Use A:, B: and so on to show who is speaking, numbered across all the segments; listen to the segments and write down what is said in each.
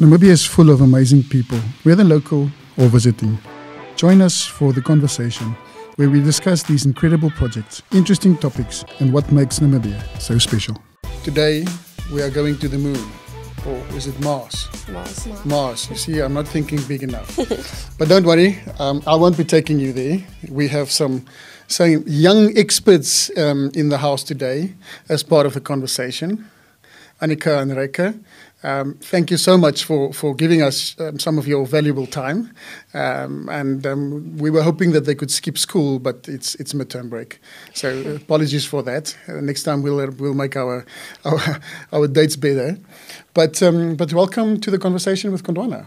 A: Namibia is full of amazing people, whether local or visiting. Join us for the conversation, where we discuss these incredible projects, interesting topics, and what makes Namibia so special. Today, we are going to the moon. Or is it Mars? Mars. You see, I'm not thinking big enough. But don't worry, I won't be taking you there. We have some young experts in the house today as part of the conversation. Annica and Raica, thank you so much for giving us some of your valuable time. We were hoping that they could skip school, but it's midterm break. So apologies for that. Next time we'll make our dates better. But welcome to the conversation with Gondwana.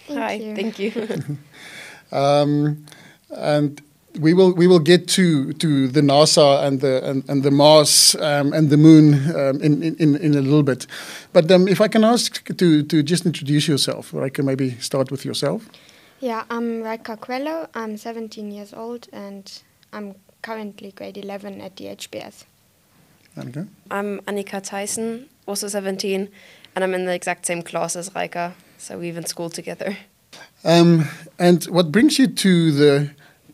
B: Thank you.
A: And we will get to the NASA and the Mars and the moon in a little bit. But if I can ask to just introduce yourself, Raica, maybe start with yourself.
B: Yeah, I'm Raica Coelho. I'm 17 years old and I'm currently grade 11 at DHPS.
A: Annica?
C: I'm Annica Theissen, also 17, and I'm in the exact same class as Raica, so we've in school together. And
A: what brings you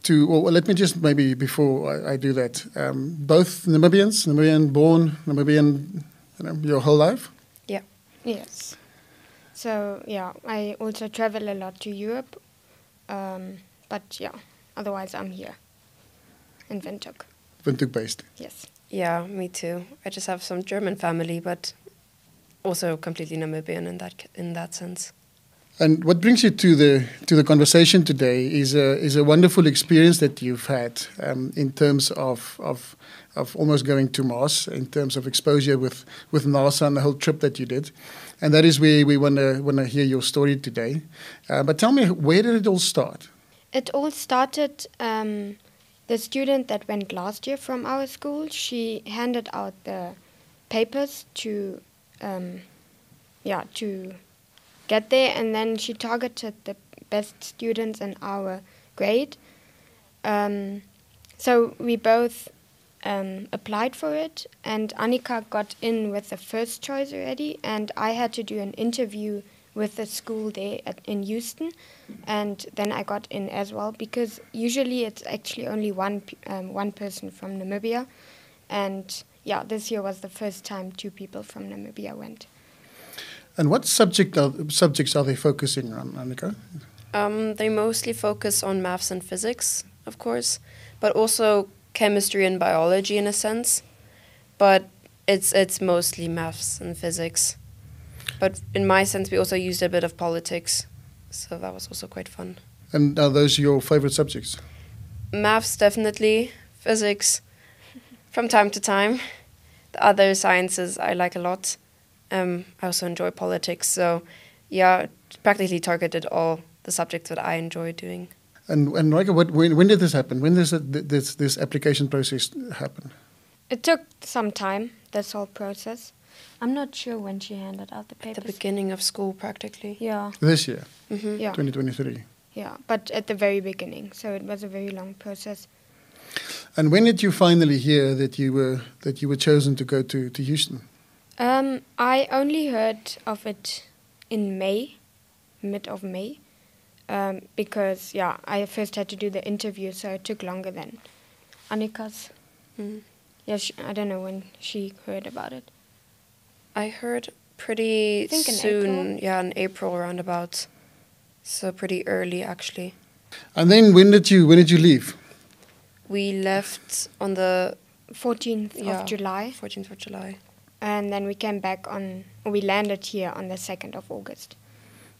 A: well, let me just maybe, before I do that, both Namibian born, Namibian, your whole life?
C: Yeah.
B: Yes. So, yeah, I also travel a lot to Europe, but yeah, otherwise I'm here in Windhoek.
A: Windhoek based?
B: Yes.
C: Yeah, me too. I just have some German family, but also completely Namibian in that sense.
A: And what brings you to the conversation today is a wonderful experience that you've had in terms of almost going to Mars, in terms of exposure with NASA and the whole trip that you did, and that is where we want to hear your story today. But tell me, where did it all start?
B: It all started. The student that went last year from our school, she handed out the papers to get there, and then she targeted the best students in our grade. So we both applied for it, and Annica got in with the first choice already, and I had to do an interview with the school there in Houston, and then I got in as well, because usually it's actually only one person from Namibia, and yeah, this year was the first time 2 people from Namibia went.
A: And what subjects are they focusing on, Annica?
C: They mostly focus on maths and physics, of course, but also chemistry and biology in a sense. But it's mostly maths and physics. But in my sense, we also used a bit of politics, so that was also quite fun.
A: And are those your favorite subjects?
C: Maths, definitely. Physics, from time to time. The other sciences I like a lot. I also enjoy politics, so yeah, practically targeted all the subjects that I enjoy doing.
A: And Raica, when did this happen? When does this application process happen?
B: It took some time, this whole process. I'm not sure when she handed out the papers.
C: At the beginning of school, practically.
B: Yeah.
A: This year?
C: Mm-hmm.
B: Yeah.
A: 2023?
B: Yeah, but at the very beginning, so it was a very long process.
A: And when did you finally hear that you were chosen to go to Houston?
B: I only heard of it in May, mid of May, because, yeah, I first had to do the interview, so it took longer than Annica's.
C: Mm.
B: Yeah, I don't know when she heard about it.
C: I heard pretty soon, in April roundabout, so pretty early actually.
A: And then when did you leave?
C: We left on the
B: 14th of July.
C: 14th of July.
B: And then we came back we landed here on the 2nd of August.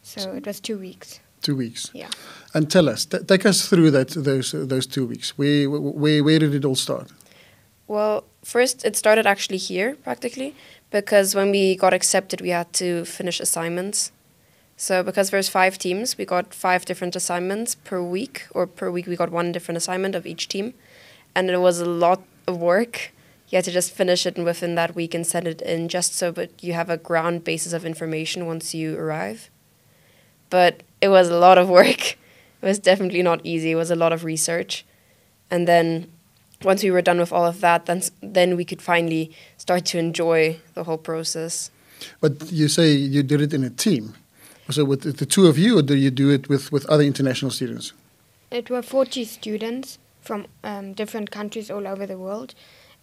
B: So it was 2 weeks.
A: 2 weeks.
B: Yeah.
A: And tell us, take us through those 2 weeks. Where did it all start?
C: Well, first it started actually here, practically, because when we got accepted, we had to finish assignments. So because there's 5 teams, we got 5 different assignments per week, or per week we got 1 different assignment of each team. And it was a lot of work. You had to just finish it within that week and send it in, just so that you have a ground basis of information once you arrive. But it was a lot of work. It was definitely not easy. It was a lot of research. And then once we were done with all of that, then we could finally start to enjoy the whole process.
A: But you say you did it in a team. So with the two of you, or do you do it with other international students?
B: It were 40 students from different countries all over the world,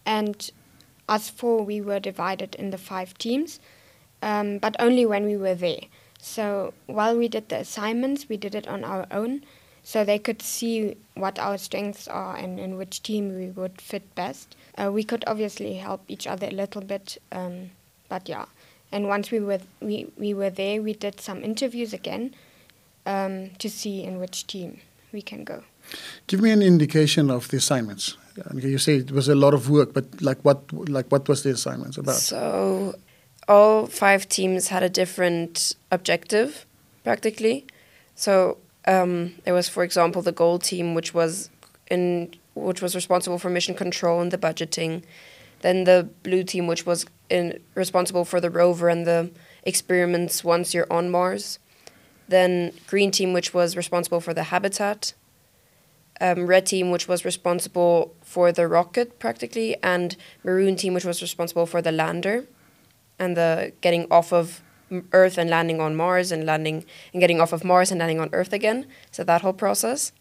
B: and us four, we were divided in the 5 teams, but only when we were there. So while we did the assignments, we did it on our own, so they could see what our strengths are and in which team we would fit best. We could obviously help each other a little bit, but yeah. And once we were there, we did some interviews again to see in which team we can go.
A: Give me an indication of the assignments. You say it was a lot of work, but what was the assignments about?
C: So all 5 teams had a different objective, practically. So there was, for example, the gold team, which was responsible for mission control and the budgeting. Then the blue team, which was responsible for the rover and the experiments once you're on Mars. Then green team, which was responsible for the habitat. Red team, which was responsible for the rocket, practically. And maroon team, which was responsible for the lander and the getting off of Earth and landing on Mars and getting off of Mars and landing on Earth again. So that whole process.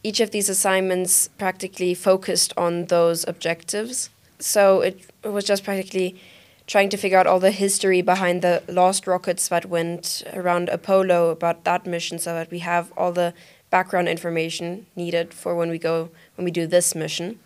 C: Each of these assignments practically focused on those objectives. So it was just practically trying to figure out all the history behind the lost rockets that went around Apollo, about that mission, so that we have all the background information needed for when we do this mission.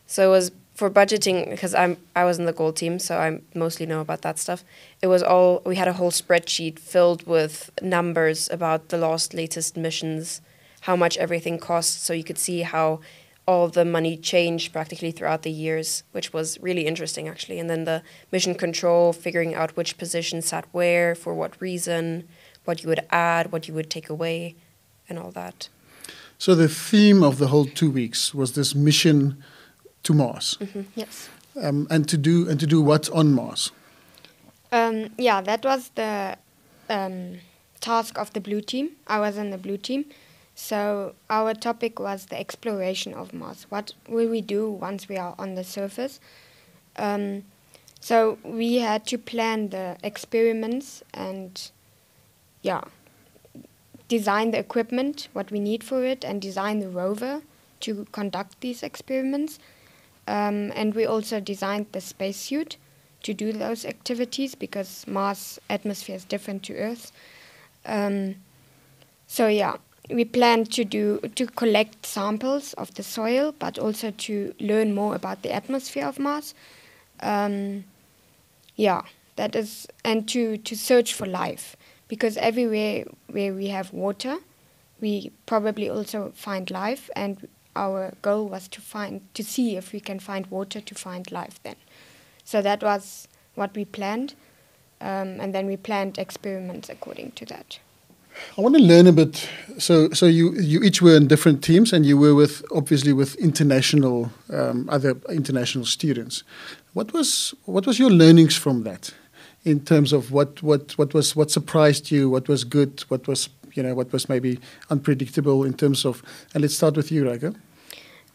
C: So it was for budgeting, because I was in the gold team, so I mostly know about that stuff. We had a whole spreadsheet filled with numbers about the latest missions, how much everything costs, so you could see how all the money changed practically throughout the years, which was really interesting, actually. And then the mission control, figuring out which position sat where, for what reason, what you would add, what you would take away, and all that.
A: So the theme of the whole 2 weeks was this mission to Mars.
B: Mm-hmm. Yes.
A: And to do what on Mars?
B: Yeah, that was the task of the blue team. I was in the blue team. So our topic was the exploration of Mars. What will we do once we are on the surface? So we had to plan the experiments and, design the equipment, what we need for it, and design the rover to conduct these experiments. And we also designed the spacesuit to do those activities, because Mars' atmosphere is different to Earth's. We planned to collect samples of the soil, but also to learn more about the atmosphere of Mars. And to search for life, because everywhere where we have water, we probably also find life, and our goal was to see if we can find water to find life then. So that was what we planned, and then we planned experiments according to that.
A: I want to learn a bit. So you each were in different teams, and you were obviously with international other international students. What was your learnings from that, in terms of what surprised you, what was good, what was maybe unpredictable in terms of? And let's start with you, Raica.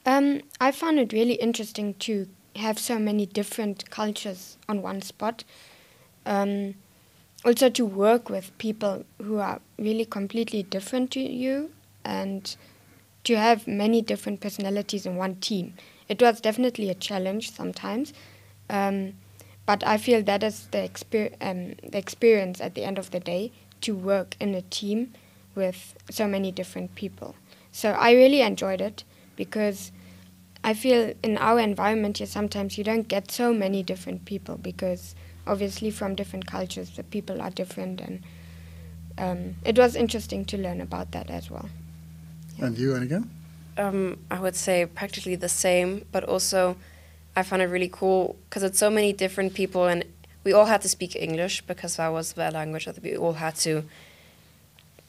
B: I found it really interesting to have so many different cultures on one spot. Also to work with people who are really completely different to you, and to have many different personalities in one team. It was definitely a challenge sometimes, but I feel that is the experience at the end of the day, to work in a team with so many different people. So I really enjoyed it, because I feel in our environment here sometimes you don't get so many different people, because obviously from different cultures the people are different, and it was interesting to learn about that as well.
A: Yeah. And you, Annica?
C: I would say practically the same, but also I found it really cool because it's so many different people, and we all had to speak English because that was the language that we all had to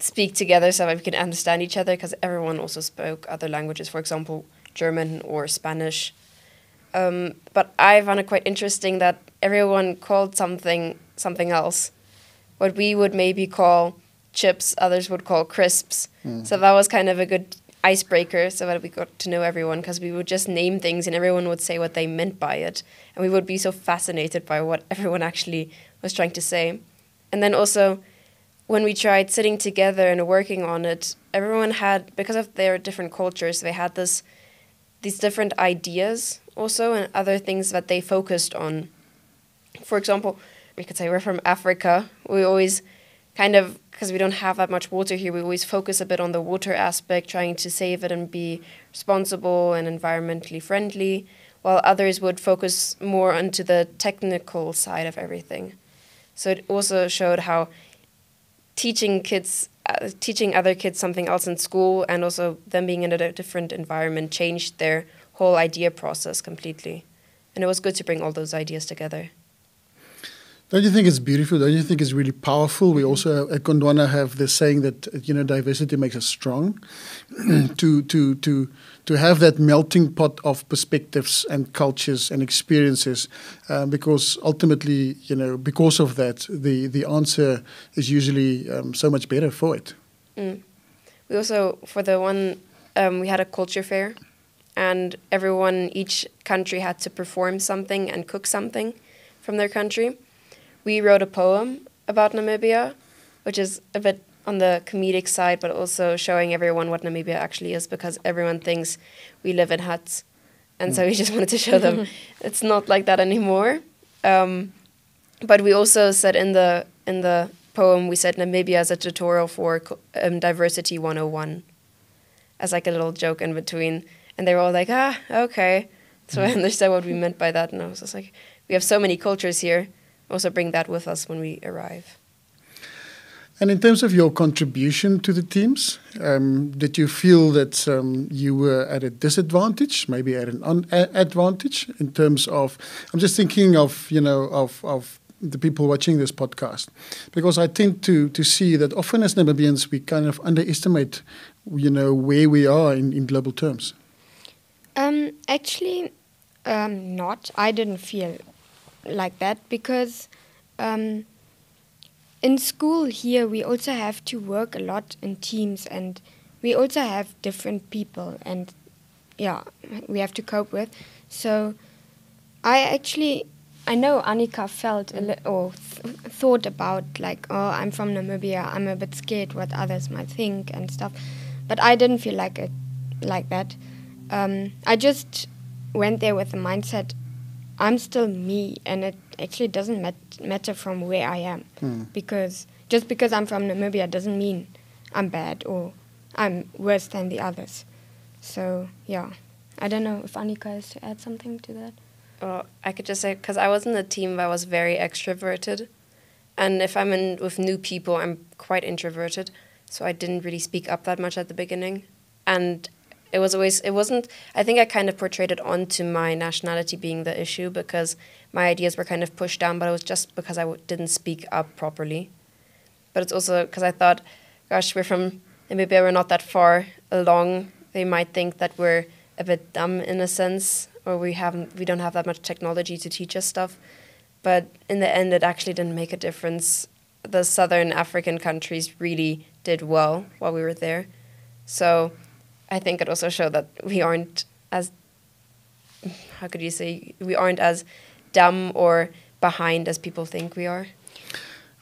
C: speak together so that we could understand each other, because everyone also spoke other languages, for example, German or Spanish. But I found it quite interesting that everyone called something else. What we would maybe call chips, others would call crisps. So that was kind of a good icebreaker, so that we got to know everyone, because we would just name things and everyone would say what they meant by it. And we would be so fascinated by what everyone actually was trying to say. And then also, when we tried sitting together and working on it, everyone had, because of their different cultures, they had these different ideas also and other things that they focused on. For example, we could say we're from Africa. We always kind of, because we don't have that much water here, we always focus a bit on the water aspect, trying to save it and be responsible and environmentally friendly, while others would focus more onto the technical side of everything. So it also showed how teaching other kids something else in school and also them being in a different environment changed their whole idea process completely. And it was good to bring all those ideas together.
A: Don't you think it's beautiful? Don't you think it's really powerful? We also at Gondwana have this saying that diversity makes us strong. to have that melting pot of perspectives and cultures and experiences, because ultimately, because of that, the answer is usually so much better for it.
C: We also, for the one, we had a culture fair, and each country had to perform something and cook something from their country. We wrote a poem about Namibia, which is a bit on the comedic side, but also showing everyone what Namibia actually is, because everyone thinks we live in huts. And so we just wanted to show them it's not like that anymore. But we also said in the poem, we said Namibia as a tutorial for Diversity 101, as like a little joke in between. And they were all like, okay. So I understood what we meant by that. And I was just like, we have so many cultures here. Also bring that with us when we arrive.
A: And in terms of your contribution to the teams, did you feel that you were at a disadvantage, maybe at an advantage in terms of, I'm just thinking of, of the people watching this podcast, because I tend to see that often as Namibians, we kind of underestimate, where we are in global terms.
B: Actually, not. I didn't feel like that because in school here we also have to work a lot in teams, and we also have different people, and we have to cope with. So I know Annica felt thought about like, I'm from Namibia, I'm a bit scared what others might think and stuff, but I didn't feel like that. I just went there with the mindset, I'm still me, and it actually doesn't matter from where I am. Because just because I'm from Namibia doesn't mean I'm bad or I'm worse than the others. So, I don't know if Annica has to add something to that.
C: Well, I could just say, because I was in a team that was very extroverted, and if I'm in with new people, I'm quite introverted, so I didn't really speak up that much at the beginning. And it wasn't, I think I kind of portrayed it onto my nationality being the issue, because my ideas were kind of pushed down, but it was just because I didn't speak up properly. But it's also because I thought, gosh, we're from Namibia, we're not that far along. They might think that we're a bit dumb in a sense, or we don't have that much technology to teach us stuff. But in the end, it actually didn't make a difference. The southern African countries really did well while we were there. So I think it also showed that we aren't as, we aren't as dumb or behind as people think we are.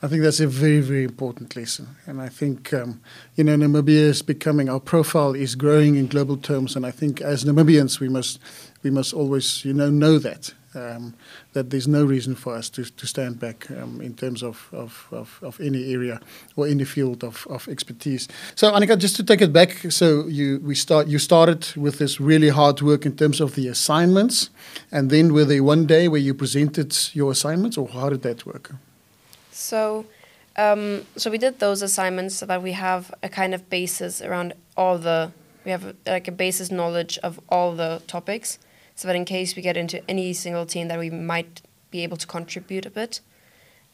A: I think that's a very, very important lesson. And I think, Namibia is becoming, our profile is growing in global terms. And I think as Namibians, we must always, know that there's no reason for us to stand back in terms of any area or any field of expertise. So, Annica, just to take it back, so you started with this really hard work in terms of the assignments, and then were there one day where you presented your assignments, or how did that work?
C: So we did those assignments so that we have a kind of basis around we have like a basis knowledge of all the topics, so that in case we get into any single team that we might be able to contribute a bit.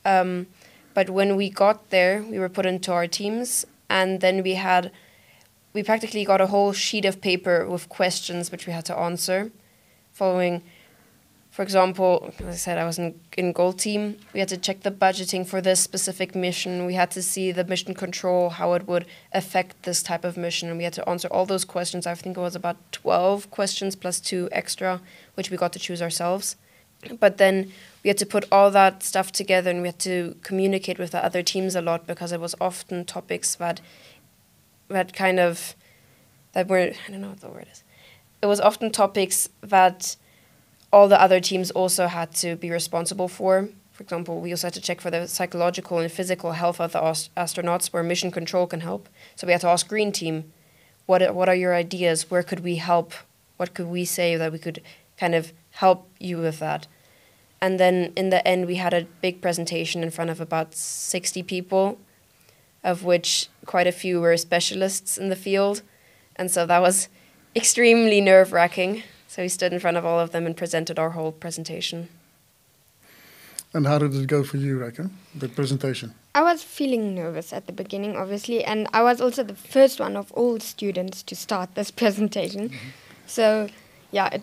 C: But when we got there, we were put into our teams, and then we practically got a whole sheet of paper with questions which we had to answer, following. For example, as I said, I was in Gold Team. We had to check the budgeting for this specific mission. We had to see the mission control, how it would affect this type of mission. And we had to answer all those questions. I think it was about 12 questions plus 2 extra, which we got to choose ourselves. But then we had to put all that stuff together, and we had to communicate with the other teams a lot, because it was often topics that were, I don't know what the word is. It was often topics that all the other teams also had to be responsible for. For example, we also had to check for the psychological and physical health of the astronauts, where mission control can help. So we had to ask Green Team, what are your ideas? Where could we help? What could we say that we could kind of help you with that? And then in the end, we had a big presentation in front of about 60 people, of which quite a few were specialists in the field. And so that was extremely nerve-wracking. So we stood in front of all of them and presented our whole presentation.
A: And how did it go for you, Raica, the presentation?
B: I was feeling nervous at the beginning, obviously, and I was also the first one of all students to start this presentation. Mm-hmm. So, yeah, I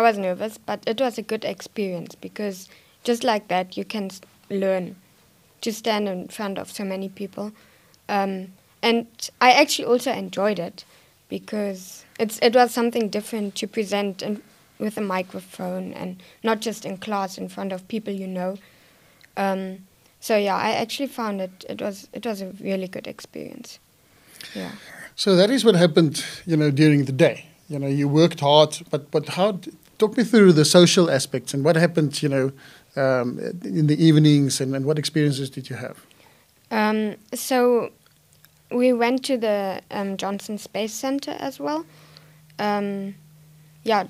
B: was nervous, but it was a good experience, because just like that, you can learn to stand in front of so many people. And I actually also enjoyed it, because it was something different to present with a microphone, and not just in class in front of people you know. So yeah, I actually found it was a really good experience. Yeah.
A: So that is what happened, during the day. You worked hard, but how? Talk me through the social aspects and what happened, in the evenings, and what experiences did you have?
B: So we went to the Johnson Space Center as well.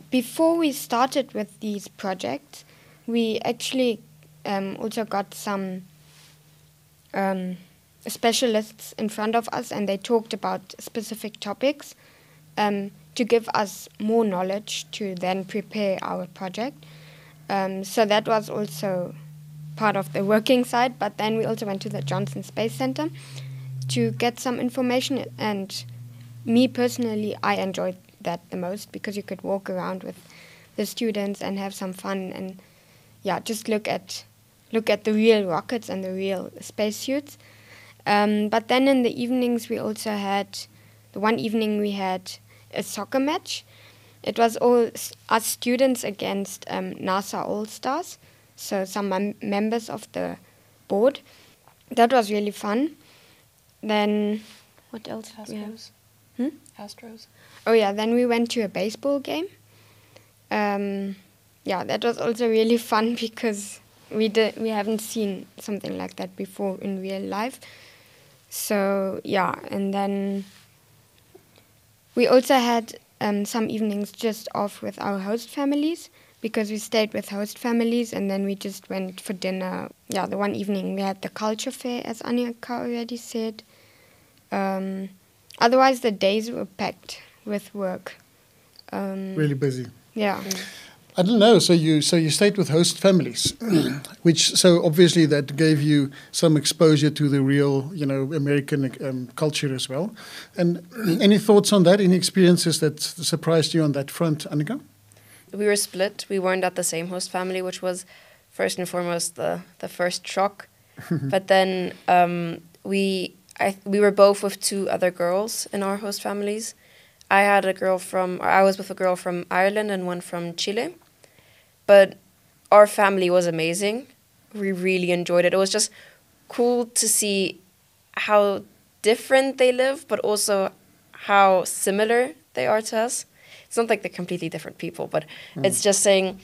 B: Before we started with these projects, we actually also got some specialists in front of us, and they talked about specific topics to give us more knowledge to then prepare our project. So that was also part of the working side, but then we also went to the Johnson Space Center to get some information, and me personally, I enjoyed that the most, because you could walk around with the students and have some fun, and just look at the real rockets and the real spacesuits. But then in the evenings, we also had, one evening we had a soccer match. It was all us students against NASA All-Stars, so some members of the board. That was really fun. Then, what else?
C: Astros. Astros.
B: Oh yeah, then we went to a baseball game. That was also really fun, because we haven't seen something like that before in real life. So yeah, and then we also had some evenings just off with our host families, because we stayed with host families, and then we just went for dinner. Yeah, the one evening we had the culture fair, as Annica already said. Otherwise, the days were packed with work.
A: Really busy.
B: Yeah.
A: I don't know. So you stayed with host families, so obviously that gave you some exposure to the real, American culture as well. And any thoughts on that? Any experiences that surprised you on that front, Annica?
C: We were split. We weren't at the same host family, which was first and foremost the first shock. But then we were both with two other girls in our host families. I was with a girl from Ireland and one from Chile. But our family was amazing. We really enjoyed it. It was just cool to see how different they live, but also how similar they are to us. It's not like they're completely different people, but it's just saying,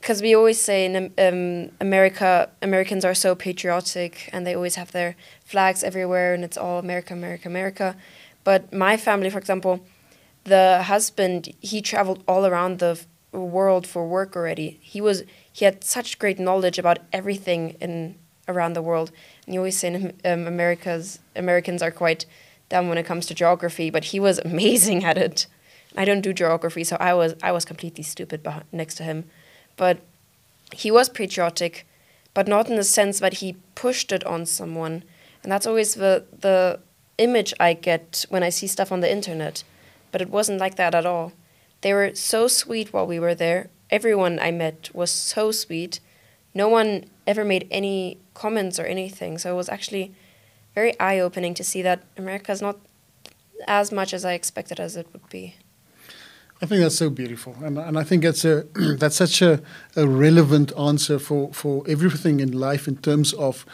C: because we always say in Americans are so patriotic, and they always have their flags everywhere, and it's all America, America, America. But my family, for example, the husband, he traveled all around the world for work already. He had such great knowledge about everything around the world. And you always say Americans are quite dumb when it comes to geography, but he was amazing at it. I don't do geography, so I was completely stupid next to him. But he was patriotic, but not in the sense that he pushed it on someone. And that's always the image I get when I see stuff on the internet. But it wasn't like that at all. They were so sweet while we were there. Everyone I met was so sweet. No one ever made any comments or anything. So it was actually very eye-opening to see that America is not as much as I expected as it would be.
A: I think that's so beautiful, and I think that's that's such a relevant answer for everything in life in terms of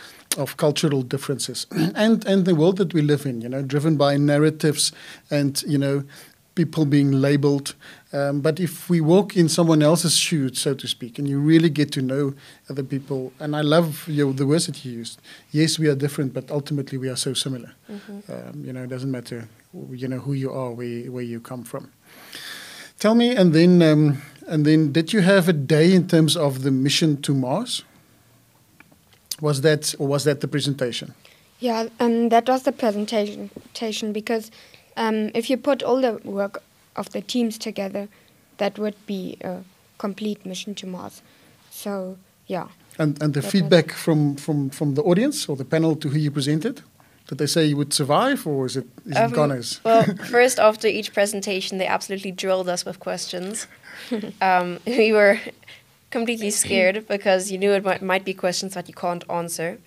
A: cultural differences and the world that we live in. Driven by narratives and people being labelled. But if we walk in someone else's shoes, so to speak, and you really get to know other people, and I love the words that you used. Yes, we are different, but ultimately we are so similar. Mm-hmm. It doesn't matter, who you are, where you come from. Tell me, and then did you have a day in terms of the mission to Mars? Was that the presentation?
B: Yeah, that was the presentation because if you put all the work of the teams together, that would be a complete mission to Mars. So, yeah.
A: And the feedback from the audience or the panel to who you presented? Did they say you would survive, or is it goners?
C: Well, first, after each presentation, they absolutely drilled us with questions. We were completely scared because you knew it might be questions that you can't answer.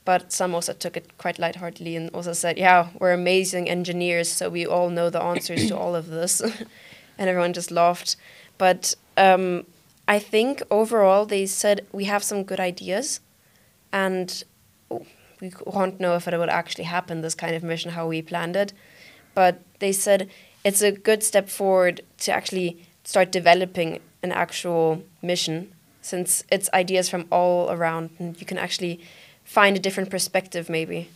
C: But some also took it quite lightheartedly and also said, yeah, we're amazing engineers, so we all know the answers to all of this. And everyone just laughed. But I think overall they said we have some good ideas and we can't know if it would actually happen, this kind of mission, how we planned it. But they said it's a good step forward to actually start developing an actual mission, since it's ideas from all around and you can actually find a different perspective maybe.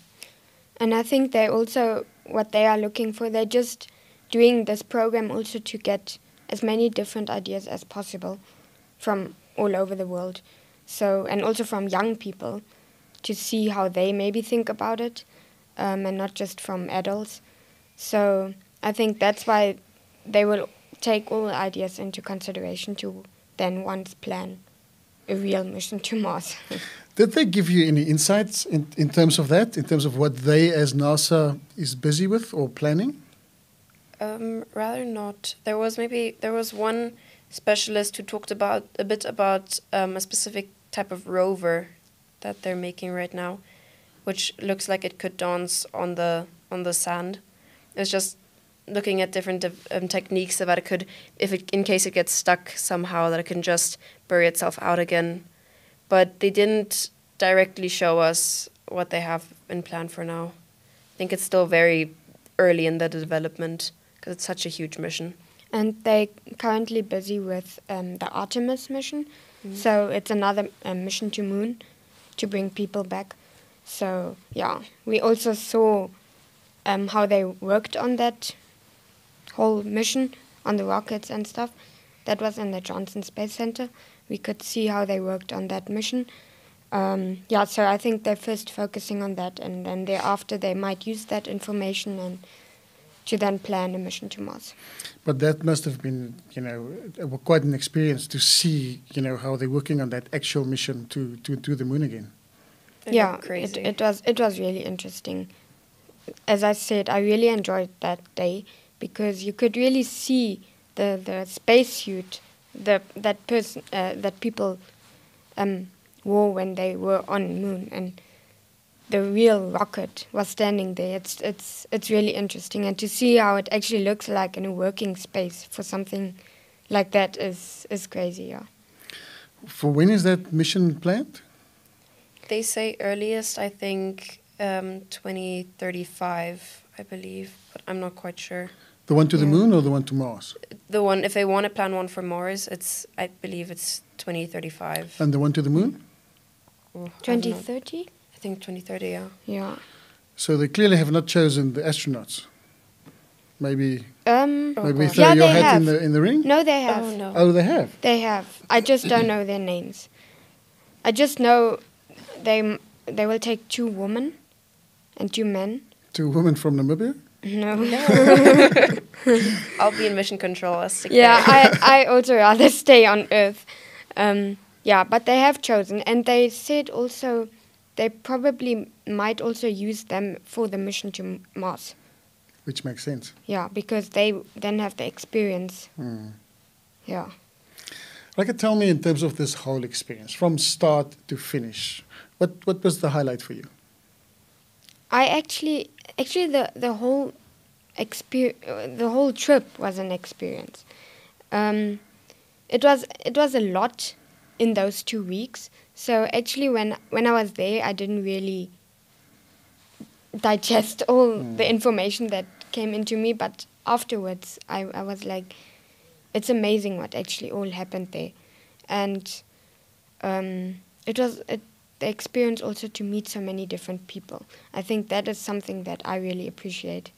B: And I think they also, what they are looking for, they're just doing this program also to get as many different ideas as possible from all over the world. So, and also from young people to see how they maybe think about it, and not just from adults. So I think that's why they will take all ideas into consideration to then once plan a real mission to Mars.
A: Did they give you any insights in terms of that, in terms of what they as NASA is busy with or planning?
C: Rather not. There was one specialist who talked a bit about a specific type of rover that they're making right now, which looks like it could dance on the sand. It's just looking at different techniques so that it could, in case it gets stuck somehow, that it can just bury itself out again. But they didn't directly show us what they have in plan for now. I think it's still very early in the development because it's such a huge mission.
B: And they're currently busy with the Artemis mission. Mm-hmm. So it's another mission to Moon to bring people back. So, yeah, we also saw how they worked on that whole mission, on the rockets and stuff. That was in the Johnson Space Center. We could see how they worked on that mission. So I think they're first focusing on that, and then thereafter they might use that information and to then plan a mission to Mars.
A: But that must have been, quite an experience to see, how they're working on that actual mission to the moon again.
B: Yeah,
C: crazy.
B: It was really interesting. As I said, I really enjoyed that day because you could really see the spacesuit that people wore when they were on Moon, and the real rocket was standing there. It's really interesting, and to see how it actually looks like in a working space for something like that is crazy. Yeah.
A: For when is that mission planned?
C: They say earliest, I think, 2035, I believe, but I'm not quite sure.
A: The one to the moon or the one to Mars?
C: The one, if they want to plan one for Mars, I believe it's 2035.
A: And the one to the moon?
B: 2030?
C: I think 2030, yeah.
B: Yeah.
A: So they clearly have not chosen the astronauts. Maybe
B: maybe
A: throw your hat in the ring?
B: No, they have.
C: Oh, no.
A: Oh, they have?
B: They have. I just don't know their names. I just know they will take 2 women and 2 men.
A: 2 women from Namibia?
B: No.
C: I'll be in mission control.
B: I also rather stay on Earth. But they have chosen, and they said also they probably might also use them for the mission to Mars.
A: Which makes sense.
B: Yeah, because they then have the experience.
A: Mm.
B: Yeah.
A: Raica, tell me in terms of this whole experience, from start to finish, what was the highlight for you?
B: I actually the whole trip was an experience. It was a lot in those 2 weeks. So actually, when I was there, I didn't really digest all the information that came into me. But afterwards, I was like, it's amazing what actually all happened there, and it was the experience also to meet so many different people. I think that is something that I really appreciate,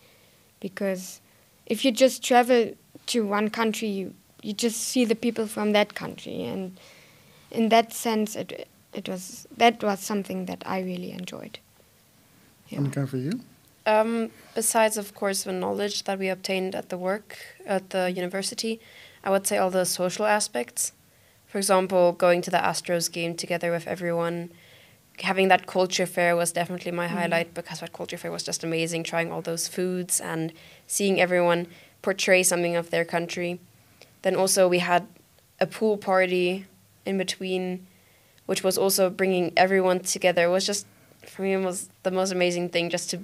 B: because if you just travel to one country, you just see the people from that country, and in that sense, that was something that I really enjoyed. Yeah.
A: Annica, for you?
C: Besides, of course, the knowledge that we obtained at the university, I would say all the social aspects. For example, going to the Astros game together with everyone, having that culture fair was definitely my highlight, because that culture fair was just amazing, trying all those foods and seeing everyone portray something of their country. Then also we had a pool party in between, which was also bringing everyone together. It was just, for me, it was the most amazing thing just to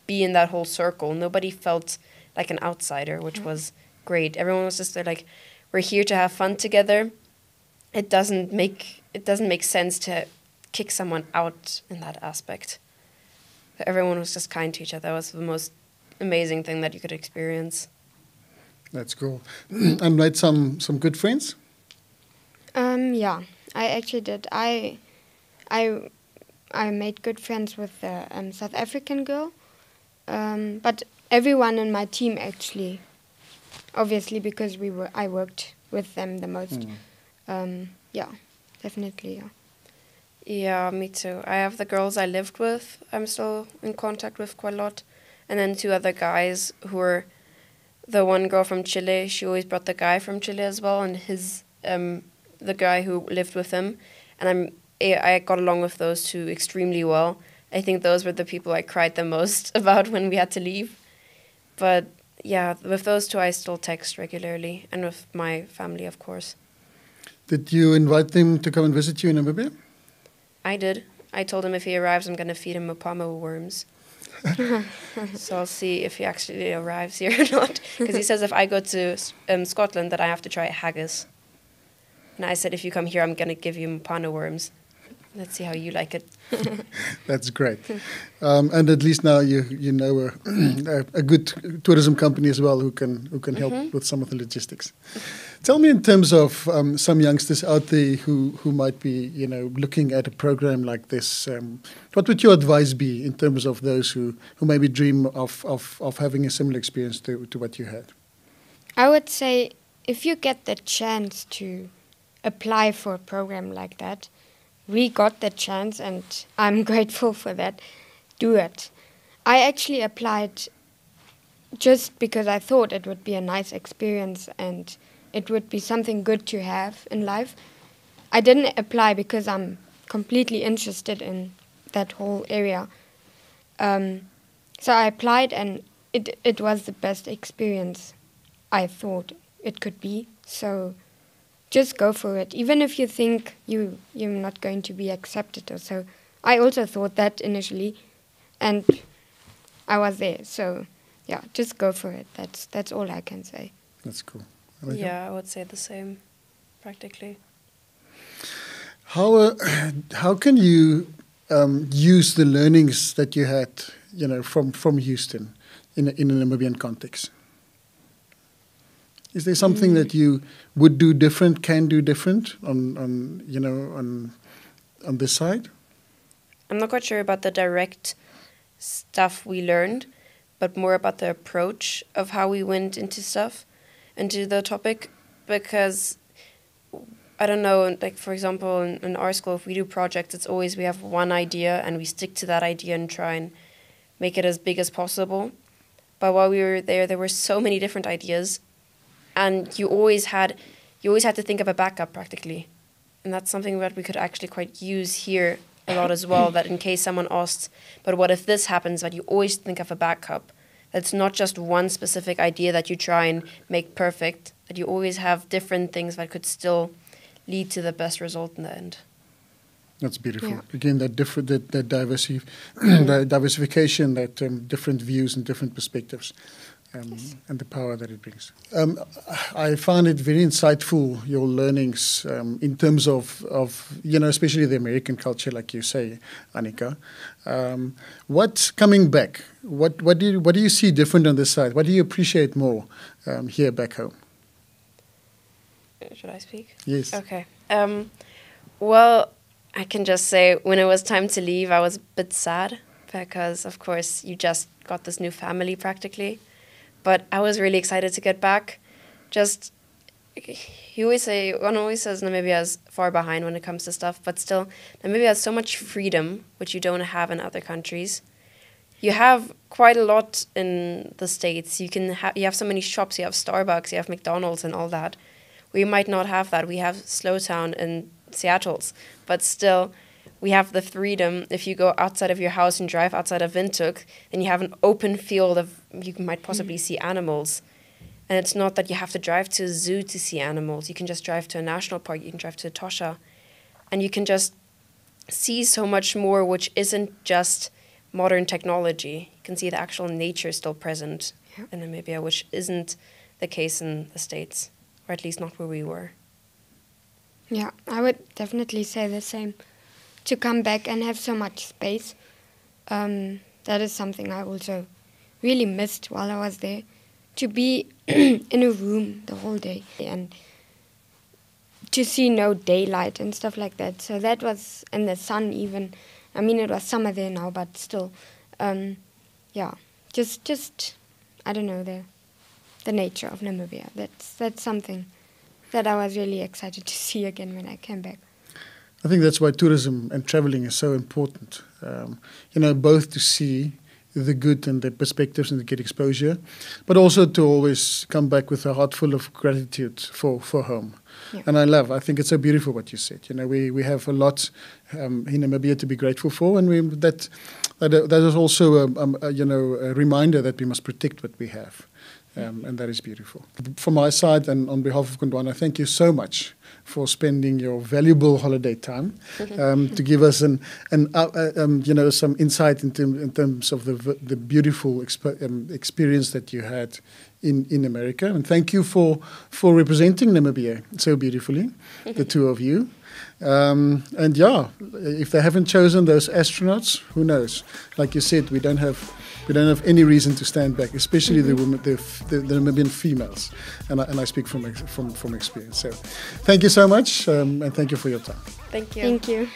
C: be in that whole circle. Nobody felt like an outsider, which was great. Everyone was just there like, we're here to have fun together. It doesn't make sense to kick someone out in that aspect. So everyone was just kind to each other. It was the most amazing thing that you could experience.
A: That's cool. And made some good friends?
B: Yeah, I actually did. I made good friends with the South African girl, but everyone in my team actually, obviously because I worked with them the most. Yeah, definitely. Yeah.
C: Yeah, me too. I have the girls I lived with. I'm still in contact with quite a lot, and then 2 other guys who are. The one girl from Chile, she always brought the guy from Chile as well, and the guy who lived with him. And I got along with those 2 extremely well. I think those were the people I cried the most about when we had to leave. But yeah, with those 2 I still text regularly, and with my family, of course.
A: Did you invite them to come and visit you in Namibia?
C: I did. I told him if he arrives, I'm going to feed him mopamo worms. So I'll see if he actually arrives here or not. Because he says if I go to Scotland that I have to try haggis. And I said if you come here, I'm going to give you mopano worms. Let's see how you like it.
A: That's great. And at least now you know a good tourism company as well who can help with some of the logistics. Tell me, in terms of some youngsters out there who might be looking at a program like this, what would your advice be in terms of those who maybe dream of having a similar experience to what you had?
B: I would say if you get the chance to apply for a program like that, we got the chance and I'm grateful for that. Do it. I actually applied just because I thought it would be a nice experience and it would be something good to have in life. I didn't apply because I'm completely interested in that whole area. So I applied and it was the best experience I thought it could be. So just go for it, even if you think you're not going to be accepted or so. I also thought that initially, and I was there. So, yeah, just go for it. That's all I can say.
A: That's cool.
C: Yeah, I would say the same, practically.
A: How can you use the learnings that you had, from Houston in a Namibian context? Is there something that you would do different, can do different on this side?
C: I'm not quite sure about the direct stuff we learned, but more about the approach of how we went into the topic, because I don't know, like for example, in our school, if we do projects, it's always we have one idea and we stick to that idea and try and make it as big as possible. But while we were there were so many different ideas. And you always had to think of a backup practically. And that's something that we could actually quite use here a lot as well, that in case someone asks, but what if this happens, that you always think of a backup. That's not just one specific idea that you try and make perfect, that you always have different things that could still lead to the best result in the end.
A: That's beautiful.
B: Yeah.
A: Again, that diversification, that different views and different perspectives. and the power that it brings. I found it very insightful, your learnings in terms of especially the American culture, like you say, Annica. What's coming back? What do you see different on this side? What do you appreciate more here back home?
C: Should I speak?
A: Yes.
C: Okay. Well, I can just say when it was time to leave, I was a bit sad because, of course, you just got this new family practically. But I was really excited to get back. Just, one always says Namibia is far behind when it comes to stuff, but still, Namibia has so much freedom, which you don't have in other countries. You have quite a lot in the States. You have so many shops, you have Starbucks, you have McDonald's and all that. We might not have that. We have Slowtown and Seattle's, but still, we have the freedom. If you go outside of your house and drive outside of Windhoek, then you have an open field of, you might possibly see animals. And it's not that you have to drive to a zoo to see animals. You can just drive to a national park, you can drive to Tosha, and you can just see so much more, which isn't just modern technology. You can see the actual nature still present in Namibia, which isn't the case in the States, or at least not where we were.
B: Yeah, I would definitely say the same. To come back and have so much space, that is something I also really missed while I was there. To be in a room the whole day and to see no daylight and stuff like that. So that was in the sun even. I mean, it was summer there now, but still, just I don't know, the nature of Namibia. That's something that I was really excited to see again when I came back.
A: I think that's why tourism and traveling is so important. Both to see the good and the perspectives and to get exposure, but also to always come back with a heart full of gratitude for home. Yeah. And I think it's so beautiful what you said. We have a lot in Namibia to be grateful for, and that is also a reminder that we must protect what we have. And that is beautiful. From my side and on behalf of Gondwana, thank you so much for spending your valuable holiday time to give us some insight in terms of the beautiful experience that you had in America. And thank you for representing Namibia so beautifully, the two of you. If they haven't chosen those astronauts, who knows? Like you said, we don't have any reason to stand back, especially the women, the Namibian females, and I speak from experience. So, thank you so much, and thank you for your time.
C: Thank you.
B: Thank you.